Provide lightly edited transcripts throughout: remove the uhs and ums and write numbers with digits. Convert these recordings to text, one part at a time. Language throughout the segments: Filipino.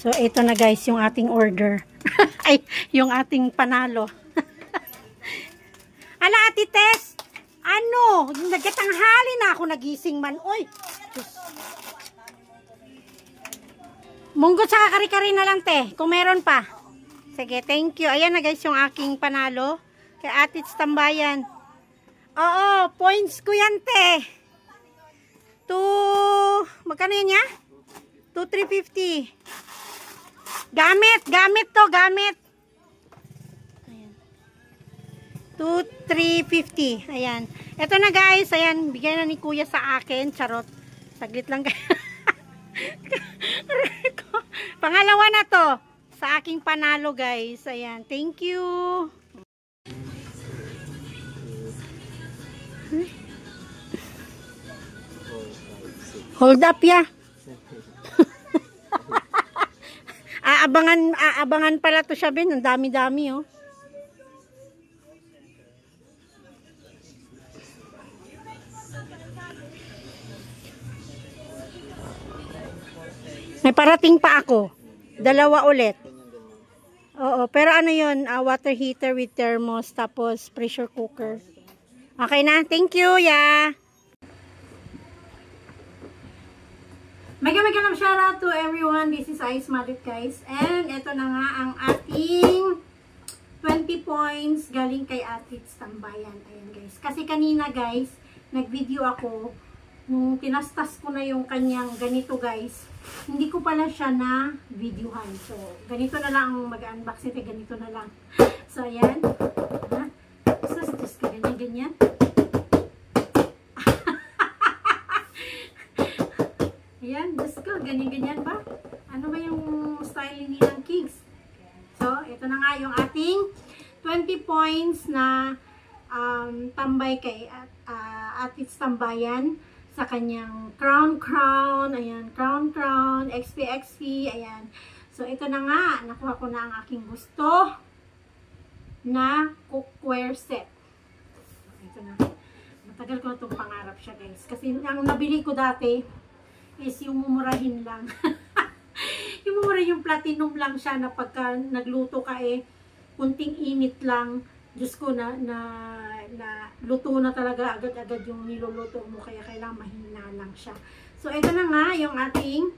So, ito na guys, yung ating order. Ay, yung ating panalo. Ala, Ate Tess! Ano? Nagkatanghali na ako nagising man. Uy! Munggo sa kari-kari na lang, te. Kung meron pa. Sige, thank you. Ayan na guys, yung aking panalo. Kay Ate Tambayan. Oo, points ko yan, te. Magkano yan niya? 2,350. Gamit to, gamit. Ayan. 2,350. Ayan. Ito na guys, ayan, bigyan na ni Kuya sa akin. Charot. Saglit lang kayo. Pangalawa na to sa aking panalo guys. Ayan, thank you. Hold up ya. Aabangan pala to siya, Ben. Ang dami-dami, oh. May parating pa ako. Dalawa ulit. Oo, pero ano yun? Water heater with thermos, tapos pressure cooker. Okay na. Thank you, yeah. Mega shoutout to everyone. This is Ice Marit guys. And ito na nga ang ating 20 points galing kay Ate Tambayan. Ayan guys. Kasi kanina guys, nag-video ako. Nung tinastas ko na yung kanyang ganito guys, hindi ko pala siya na videohan. So, ganito na lang mag-unboxing. Ganito na lang. So, ayan. Just ganyan-ganyan. Ayan, Diyos ko, ganyan-ganyan ba? Ano ba yung style nilang Kings? So, ito na nga yung ating 20 points na tambay kay Ate Tambayan sa kanyang crown. Ayan, crown, XP, ayan. So, ito na nga, nakuha ko na ang aking gusto na cookware set. Ito na. Matagal ko na itong pangarap siya, guys. Kasi ang nabili ko dati is yung mumurahin lang. Yung mumura, yung platinum lang siya na pagka nagluto ka kunting init lang. Diyos ko na luto na talaga agad-agad yung niluluto mo. Kaya kailangan mahina lang siya. So, ito na nga yung ating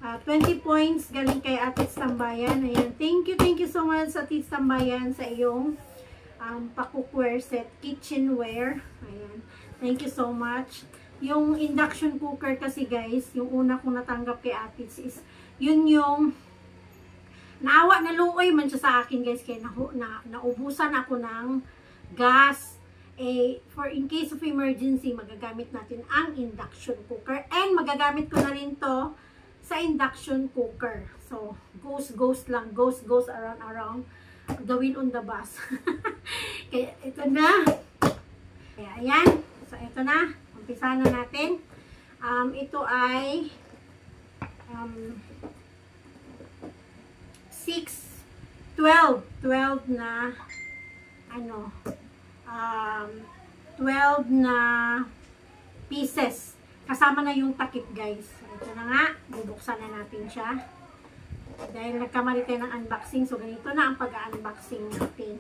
20 points galing kay Ate Tambayan. Ayan. Thank you so much Ate Tambayan sa iyong pa-cookware set, kitchenware. Ayan. Thank you so much. Yung induction cooker kasi guys, yung una kong natanggap kay Ate is, yun yung naawa na luoy man siya sa akin guys, kaya naubusan ako ng gas. For in case of emergency, magagamit natin ang induction cooker. And magagamit ko na rin to sa induction cooker. So, ghost lang. Ghost around the wheel on the bus. Kaya ito na. Kaya ayan. So, ito na. Umpisa na natin. Ito ay 12 na 12 na pieces. Kasama na yung takip guys. Ito na nga. Bubuksan na natin siya. Dahil nagkamali tayo ng unboxing. So, ganito na ang pag-unboxing natin.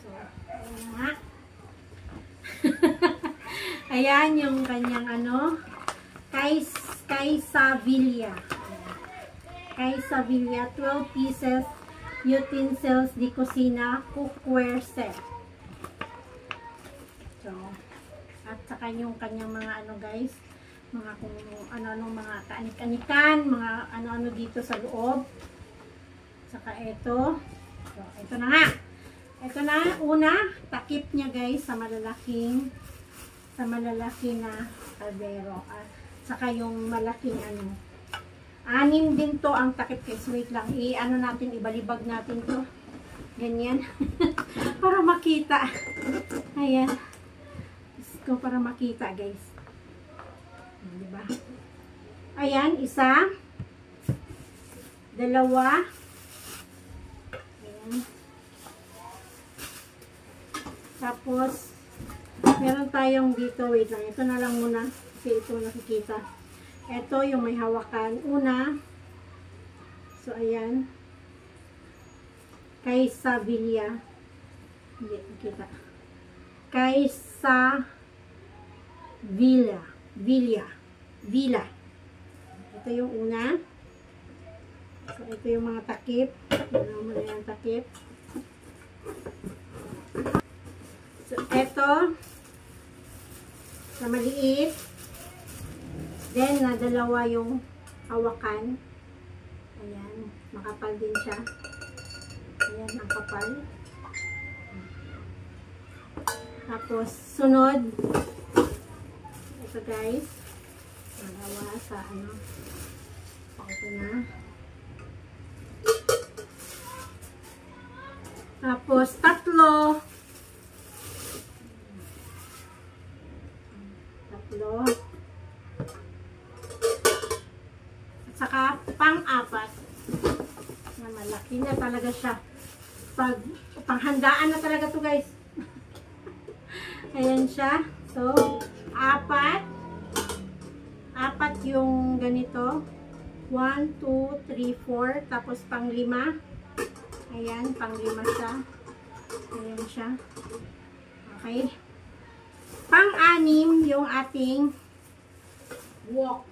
So, ayan na nga. Ayan yung kanyang Caesavilla. Caesavilla 12 pieces utensils de cocina cookware set. So, at saka yung kanyang mga guys, mga kung ano mga kaanik-anikan, mga ano dito sa loob. Saka ito. So, ito na nga. Ito na una, takip niya guys sa malalaking na kaldero. Saka yung malaking anim din to ang takip guys. Wait lang, natin, ibalibag natin to. Ganyan. Para makita. Ayan. Gusto para makita guys. Diba? Ayan, isa. Dalawa. Ayan. Tapos, meron tayong dito, wait lang, ito na lang muna kasi ito nakikita. Ito yung may hawakan. Una, So, ayan. Kaysa Villa. Hindi, kita. Kaysa Villa. Ito yung una. So, ito yung mga takip. Ano mo na yung takip. So, ito. Sa maliit. Then, na dalawa yung hawakan. Ayan. Makapal din siya. Ayan, ang kapal. Tapos, sunod. Ito guys. Magawa sa ano. Ito na. Tapos, tatlo. At saka, pang-apat. Na malaki na talaga siya. Panghandaan na talaga to guys. Ayan siya. So, apat yung ganito. 1, 2, 3, 4. Tapos pang-5. Ayan, pang-5 siya. Ayan siya. Okay. Pang-6 yung ating wok.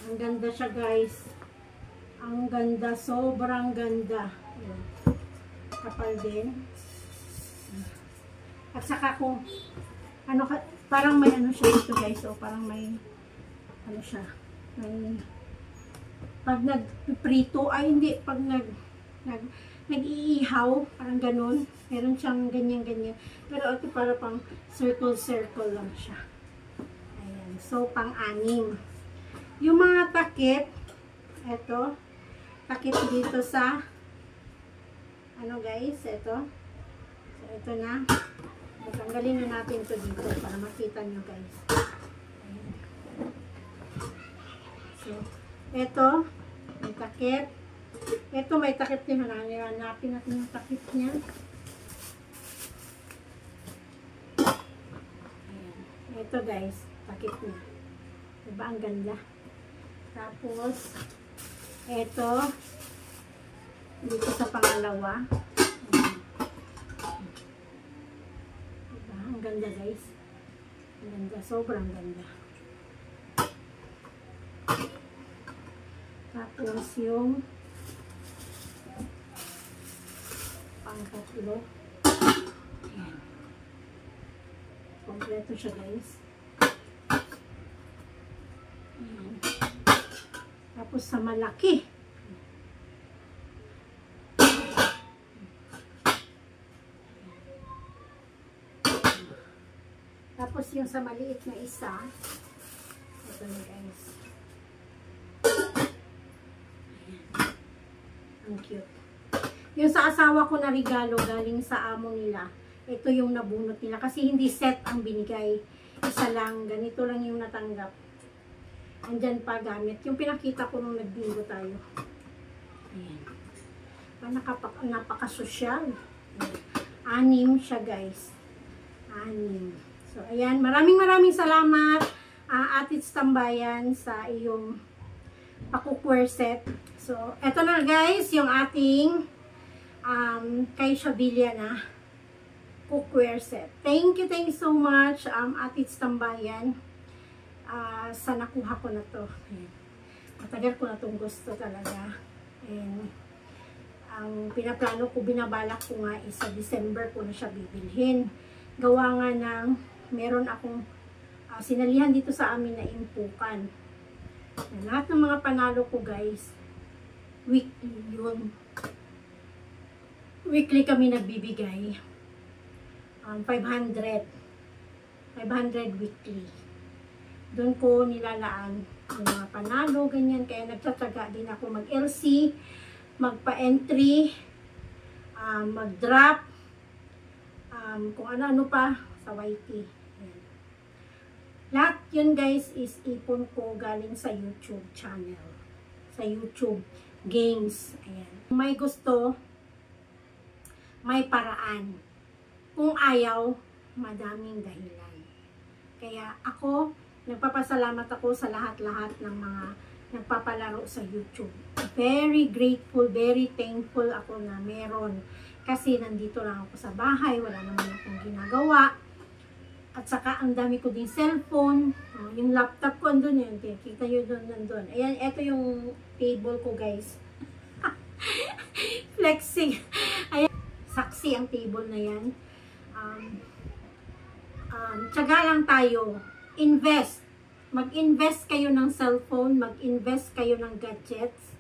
Ang ganda siya guys. Ang ganda. Sobrang ganda. Ayan. Kapal din. At saka kung ano, parang may ano siya dito guys. So, parang may ano siya. May pag nagprito, ay hindi, pag nag-iihaw, parang ganun. Meron siyang ganyan-ganyan. Pero ito para pang circle-circle lang siya. Ayan. So, pang-6. Yung mga takip, ito, takip dito sa, ano guys, ito. So, ito na. Tanggalin na natin ito dito para makita nyo guys. Ayan. So, ito, may takip. Ito may takip din. Hanapin natin yung takip niya. Ayan. Ito guys, takip niya. Diba ang ganda? Tapos, ito, dito sa pangalawa. Diba? Ang ganda guys. Ang ganda. Sobrang ganda. Tapos yung pang-tatlo. Ayan. Kompleto siya guys. Ayan. Tapos sa malaki. Tapos yung sa maliit na isa. Ito na guys. Ang cute. Yung sa asawa ko na regalo galing sa amo nila. Ito yung nabunot nila. Kasi hindi set ang binigay. Isa lang. Ganito lang yung natanggap. Andyan pa gamit. Yung pinakita ko nung nagbingo tayo. Ayan. Napaka-sosyal. 6 siya guys. 6. So, ayan. Maraming salamat Atits Tambayan sa iyong pa-cookware set. So, eto na guys, yung ating kay Shabilla na cookware set. Thank you so much, Atits Tambayan, sa nakuha ko na to. Matagal ko na itong gusto talaga. And, ang pinaplano ko, binabalak ko nga sa December ko na siya bibilhin. Gawa nga ng, meron akong sinalihan dito sa amin na impukan. Lahat ng mga panalo ko guys, weekly yun. Weekly kami nagbibigay. 500 weekly. Doon ko nilalaan yung mga panalo, ganyan. Kaya nagtatsaga din ako mag-LC, magpa-entry, mag-drop, kung ano-ano pa sa YT. Ayan. Lahat yun guys is ipon ko galing sa YouTube channel. Sa YouTube games. Ayan. May gusto, may paraan. Kung ayaw, madaming dahilan. Kaya ako, nagpapasalamat ako sa lahat-lahat ng mga nagpapalaro sa YouTube. Very grateful, very thankful ako na meron. Kasi nandito lang ako sa bahay, wala naman akong ginagawa. At saka ang dami ko din cellphone. Yung laptop ko andun yun. Kita nyo doon, nandun. Ayan, eto yung table ko guys. Flexing. Ayan, saksi ang table na yan. Tiyaga lang tayo. Invest. Mag-invest kayo ng cellphone, mag-invest kayo ng gadgets.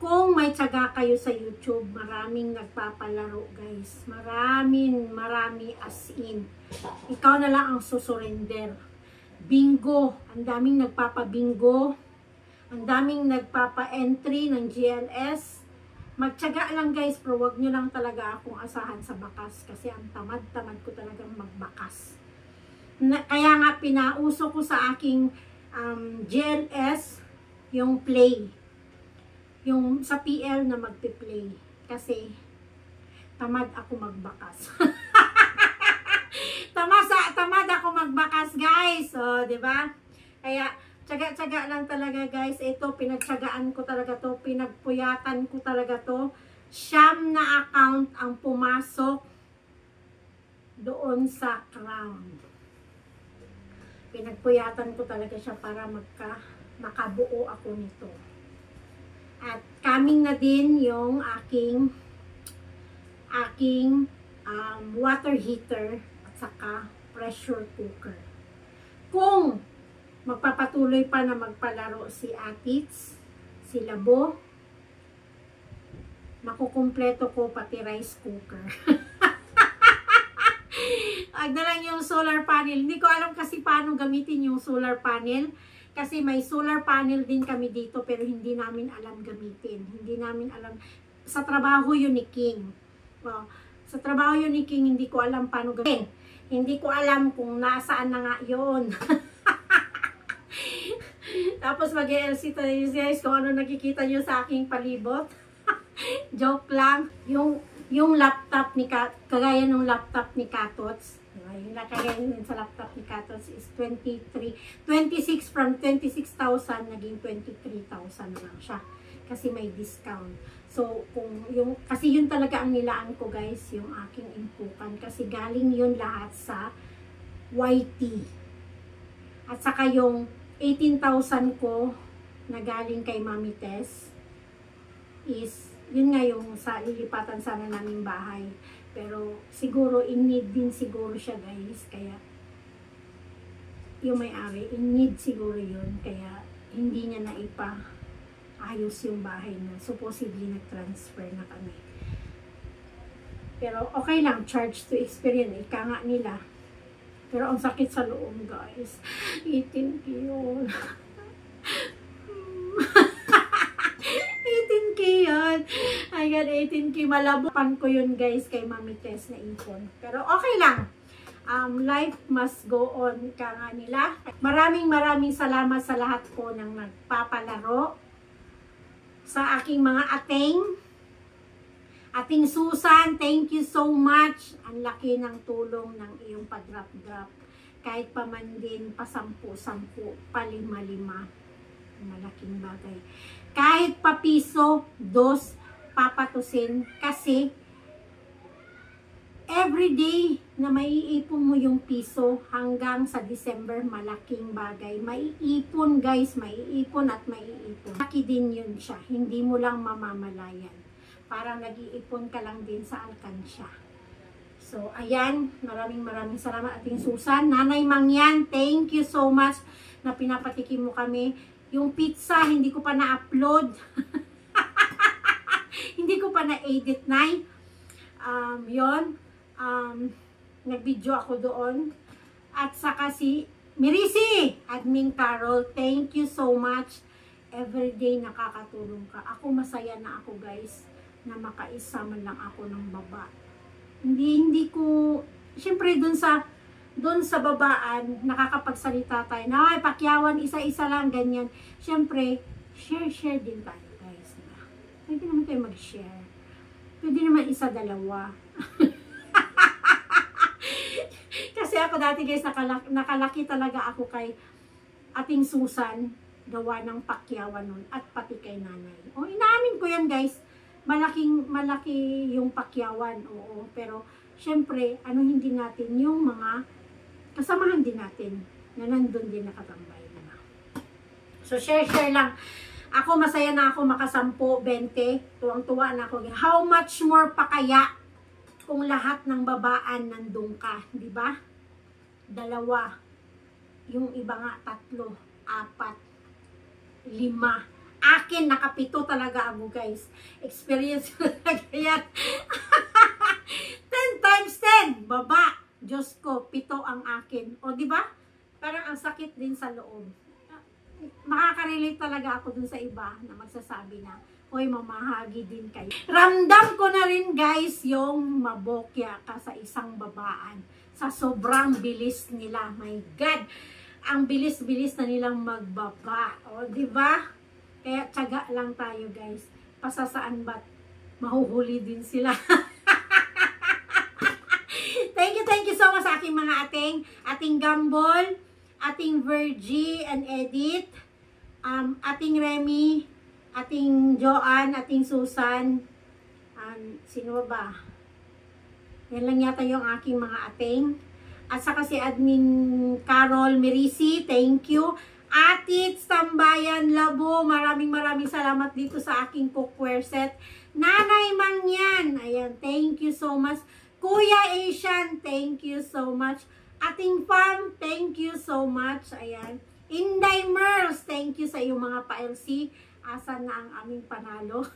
Kung may tiyaga kayo sa YouTube, maraming nagpapalaro guys. Marami as in. Ikaw na lang ang susurrender. Bingo. Ang daming nagpapabingo. Ang daming nagpapa-entry ng GLS. Magtiyaga lang guys, pero wag nyo lang talaga akong asahan sa bakas. Kasi ang tamad-tamad ko talagang magbakas. Kaya nga pinauso ko sa aking GLS yung play. Yung sa PL na magpi-play. Kasi tamad ako magbakas. tamad ako magbakas guys. O, di ba? Kaya tiyaga-tiyaga lang talaga guys. Ito, pinagtiyagaan ko talaga to. Pinagpuyatan ko talaga to. Siyam na account ang pumasok doon sa Crown. Pinagpuyatan ko talaga siya para makabuo ako nito. At coming na din yung aking water heater at saka pressure cooker. Kung magpapatuloy pa na magpalaro si Atits, si Labo, makukumpleto ko pati rice cooker. Agad na lang yung solar panel. Hindi ko alam kasi paano gamitin yung solar panel. Kasi may solar panel din kami dito pero hindi namin alam gamitin. Hindi namin alam. Sa trabaho yun ni King. Well, sa trabaho yun ni King, hindi ko alam paano gamitin. Hindi ko alam kung nasaan na nga yun. Tapos mag-LC tayo guys kung ano nakikita nyo sa aking palibot. Joke lang. Yung laptop ni kagaya ng laptop ni Katots. Yung nakagaya sa laptop ni Katots is 26 from 26,000 naging 23,000 lang siya. Kasi may discount. So, kasi yun talaga ang nilaan ko guys, yung aking impukan. Kasi galing yun lahat sa YT. At saka yung 18,000 ko na galing kay Mami Tess is yun nga yung sa lilipatan sana naming bahay. Pero siguro in need din siguro siya guys. Kaya yung may-ari, in need siguro yun. Kaya hindi niya ayos yung bahay na supposedly nag-transfer na kami. Pero okay lang, charge to experience. Ika nga nila. Pero ang sakit sa loob guys. 18K yun. 18K yun. Ay God, 18K. Malabupan ko yun guys kay Mami Tess na ipon. Pero okay lang. Life must go on ka nga nila. Maraming salamat sa lahat po ng nagpapalaro. Sa aking mga ating Susan, thank you so much. Ang laki ng tulong ng iyong pag-drop-drop. Kahit pa man din pa 10-10, pa 5-5. Malaking bagay. Kahit pa piso, 2 papatusin. Kasi everyday na maiipon mo yung piso hanggang sa December, malaking bagay. Maiipon guys, maiipon at maiipon. Laki din yun siya. Hindi mo lang mamamalayan. Parang nag-iipon ka lang din sa alkansya. So, ayan. Maraming salamat ating Susan. Nanay Mangyan, thank you so much na pinapatikim mo kami. Yung pizza, hindi ko pa na-upload. Hindi ko pa na-edit na. Nag-video ako doon. At saka si Mirisi, Admin Carol, thank you so much. Everyday nakakatulong ka. Ako masaya na ako guys na makaisa man lang ako ng baba. Hindi ko, syempre dun sa babaan, nakakapagsalita tayo na, ay, pakyawan, isa-isa lang, ganyan. Syempre, share din tayo, guys. Pwede naman tayo mag-share. Pwede naman isa-dalawa. Kasi ako dati, guys, nakalaki talaga ako kay ating Susan. gawa ng pakyawan nun at pati kay nanay. O, inaamin ko yan guys, malaki yung pakyawan, oo, pero syempre, hindi natin yung mga kasamahan din natin na nandun din nakatambay, diba? So, share lang. Ako, masaya na ako makasampo, 20, tuwang-tuwa na ako. How much more pa kaya kung lahat ng babaan nandun ka, diba? 2, yung iba nga 3, 4, 5. Akin, nakapito talaga ako, guys. Experience ko talaga yan. 10 times 10, baba. Diyos ko, 7 ang akin. O, diba? Parang ang sakit din sa loob. Makaka-relate talaga ako dun sa iba na magsasabi na, hoy, mamahagi din kayo. Ramdam ko na rin, guys, yung mabokya ka sa isang babaan. Sa sobrang bilis nila. My God! Ang bilis-bilis na nilang magbaba. O, diba? Kaya tiyaga lang tayo, guys. Pasasaan ba't mahuhuli din sila. Thank you so much sa aking mga ating Gambol, ating Virgie and Edith, ating Remy, ating Joanne, ating Susan, sino ba? Yan lang yata yung aking mga ating. At saka si Admin Carol Merisi, thank you. Atits, Tambayan, Labo, maraming salamat dito sa aking cookware set. Nanay Mangyan, ayan, thank you so much. Kuya Asian, thank you so much. Ating Farm, thank you so much. Ayan. Inday Merls, thank you sa iyong mga pa-LC. Asan na ang aming panalo?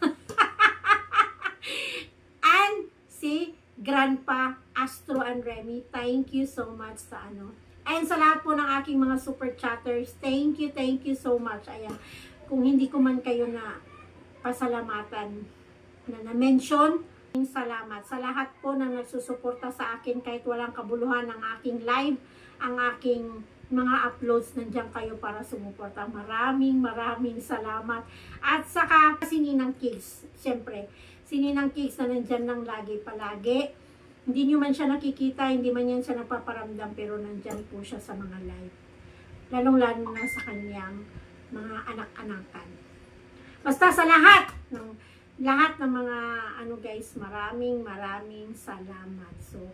And si Grandpa Astro and Remy, thank you so much sa And sa lahat po ng aking mga super chatters, thank you so much. Ayan. Kung hindi ko man kayo na pasalamatan na mention, salamat sa lahat po na nagsusuporta sa akin kahit walang kabuluhan ng aking live, ang aking mga uploads, nandiyan kayo para sumuporta. Maraming salamat. At saka si Ninang Kigs, syempre, si Ninang Kigs na nandiyan lang palagi. Hindi nyo man siya nakikita, hindi man yan siya napaparamdam, pero nandiyan po siya sa mga live. Lalong-lalo na sa kanyang mga anak-anakan. Basta sa lahat ng mga guys, maraming salamat. So,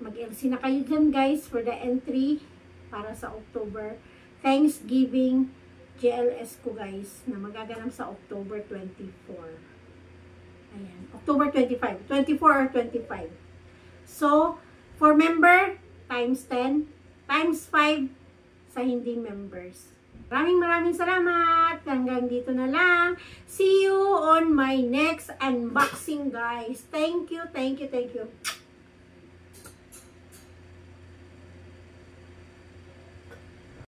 mag-LC na kayo dyan guys for the entry para sa October Thanksgiving GLS ko guys na magaganap sa October 24. Ayan, October 25, 24 or 25. So, for member, times 10, times 5 sa hindi members. Maraming salamat. Hanggang dito na lang. See you on my next unboxing, guys. Thank you.